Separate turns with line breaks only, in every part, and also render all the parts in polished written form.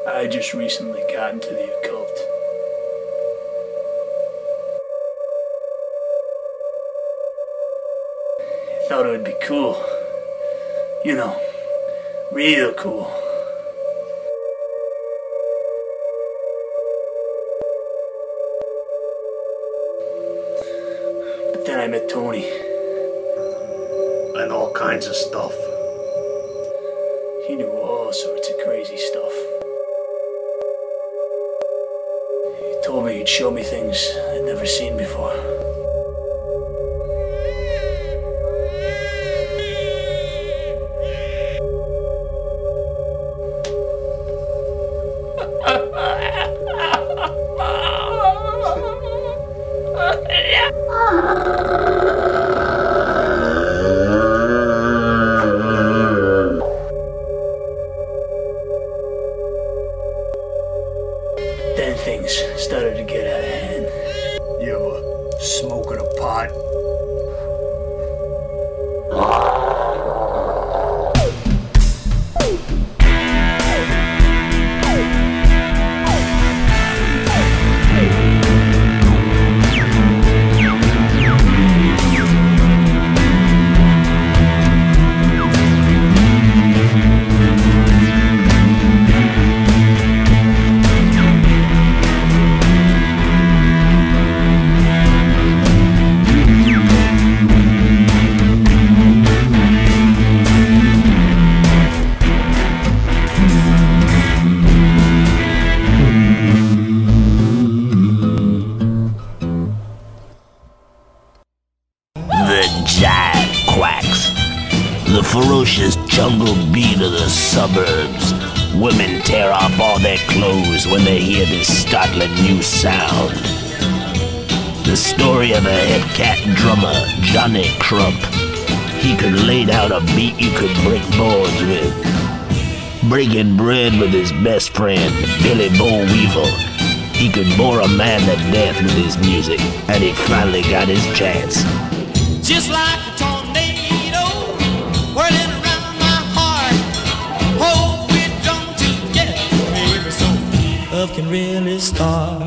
I just recently got into the occult. I thought it would be cool. You know, real cool. But then I met Tony.
And all kinds of stuff.
He knew all sorts of crazy stuff. He told me he'd show me things I'd never seen before. Then things started to get out of hand.
You were smoking a pot?
Jive Quacks, the ferocious jungle beat of the suburbs. Women tear off all their clothes when they hear this startling new sound. The story of a hip cat drummer, Johnny Crump. He could lay down a beat you could break boards with. Breaking bread with his best friend, Billy Boll Weevil. He could bore a man to death with his music, and he finally got his chance.
Just like a tornado whirling around my heart. Hope we're drawn together, baby, so love can really start.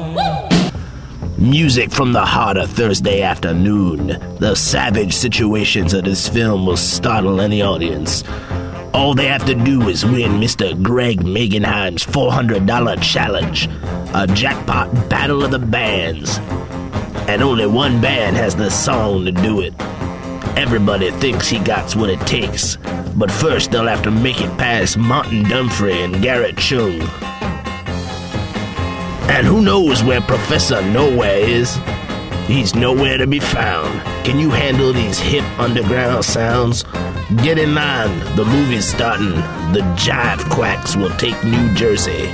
Music from the heart of Thursday afternoon. The savage situations of this film will startle any audience. All they have to do is win Mr. Greg Megenheim's $400 challenge, a jackpot battle of the bands. And only one band has the song to do it. Everybody thinks he got what it takes, but first they'll have to make it past Martin Dumfrey and Garrett Chung. And who knows where Professor Nowhere is? He's nowhere to be found. Can you handle these hip underground sounds? Get in line, the movie's starting. The Jive Quacks will take New Jersey.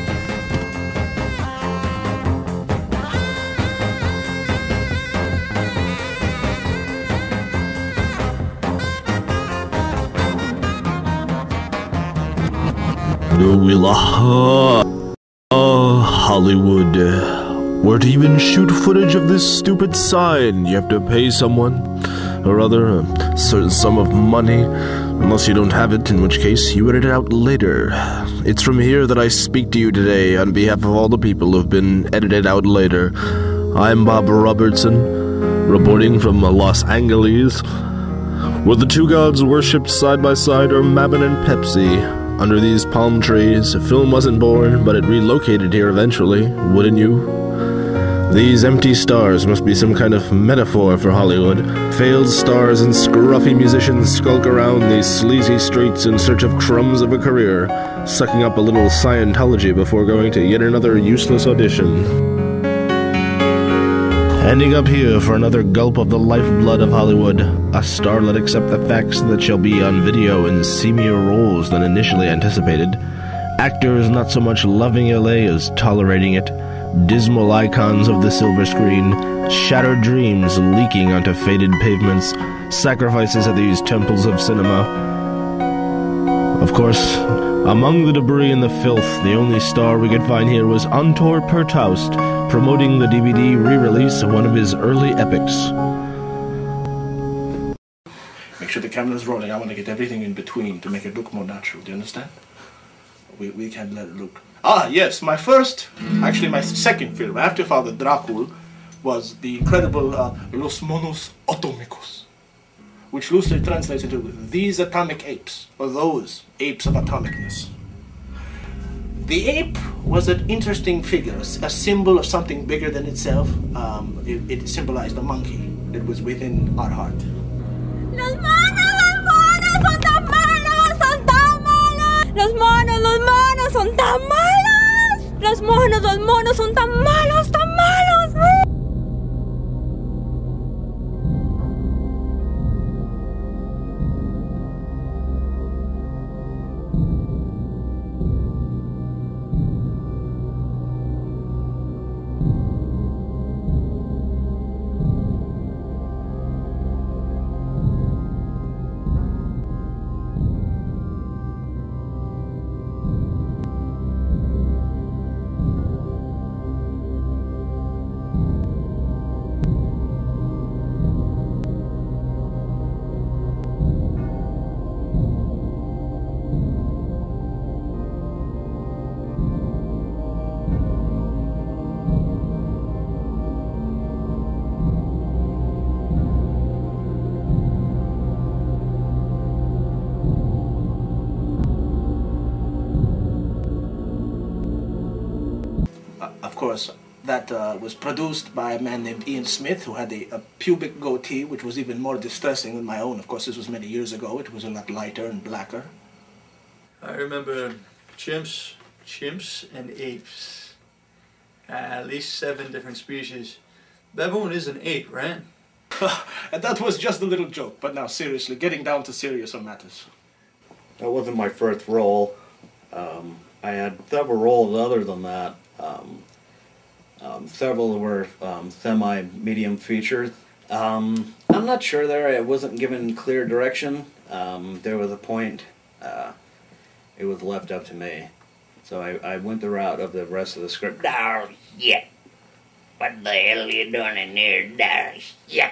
Hollywood. Where to even shoot footage of this stupid sign, you have to pay someone or other a certain sum of money, unless you don't have it, in which case you edit it out later. It's from here that I speak to you today on behalf of all the people who've been edited out later. I'm Bob Robertson, reporting from Los Angeles, where the two gods worshipped side by side are Mammon and Pepsi. Under these palm trees, a film wasn't born, but it relocated here eventually, wouldn't you? These empty stars must be some kind of metaphor for Hollywood. Failed stars and scruffy musicians skulk around these sleazy streets in search of crumbs of a career, sucking up a little Scientology before going to yet another useless audition. Ending up here for another gulp of the lifeblood of Hollywood, a starlet accept the facts that shall be on video in seamier roles than initially anticipated. Actors not so much loving LA as tolerating it. Dismal icons of the silver screen, shattered dreams leaking onto faded pavements, sacrifices at these temples of cinema. Of course, among the debris and the filth, the only star we could find here was Ontor Pertawst, promoting the DVD re-release of one of his early epics.
Make
sure the camera's rolling. I want to get everything in between to make it look more natural. Do you understand? We can't let it look. Ah, yes, my second film after Father Dracul was the incredible Los Monos Atomicos, which loosely translates into These Atomic Apes, or Those Apes of Atomicness. The ape was an interesting figure, a symbol of something bigger than itself. It symbolized a monkey that was within our heart.
Los monos son tan malos, son tan malos. Los monos son tan malos. Los monos son tan malos, tan malos.
Of course, that was produced by a man named Ian Smith, who had a pubic goatee, which was even more distressing than my own. Of course, this was many years ago. It was a lot lighter and blacker.
I remember chimps and apes. At least 7 different species. Baboon is an ape, right?
And that was just a little joke, but now seriously, getting down to serious matters.
That wasn't my first role. I had several roles other than that. Several were semi-medium features. I'm not sure there. I wasn't given clear direction. There was a point it was left up to me. So I went the route of the rest of the script.
Oh, shit. What the hell are you doing in here? Oh, shit.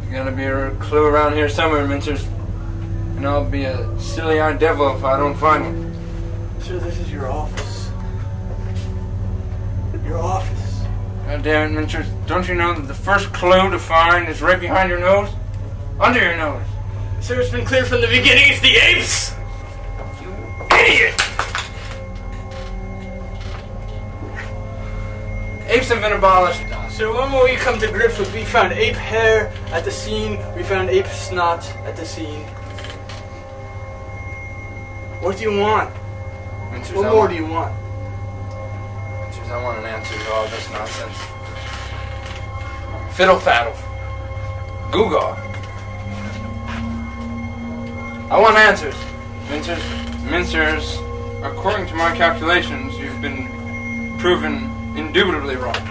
There's gotta be a clue around here somewhere, Minchers. And I'll be a silly-eyed devil if I don't find one.
Sir, this is your office. Your office.
God damn it, Minchers. Don't you know that the first clue to find is right behind your nose? Under your nose.
Sir, it's been clear from the beginning, it's the apes! You idiot!
Apes have been abolished.
Sir, one more we come to grips with, we found ape hair at the scene, we found ape snot at the scene. What do you want?
Minchers,
What more do you want?
Minchers, I want an answer to all this nonsense. Fiddle faddle. Googaw. I want answers. Minchers, according to my calculations, you've been proven indubitably wrong.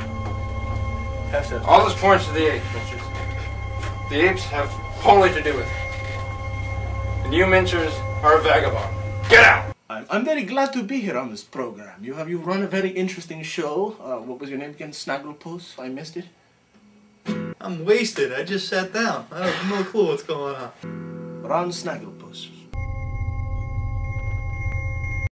All this points to the apes, Minchers. The apes have wholly to do with it. And you, Minchers, are a vagabond. Get out!
I'm very glad to be here on this program. You run a very interesting show. What was your name again? Snagglepuss? I missed it.
I'm wasted. I just sat down. I have no clue what's going on.
Ron Snagglepuss.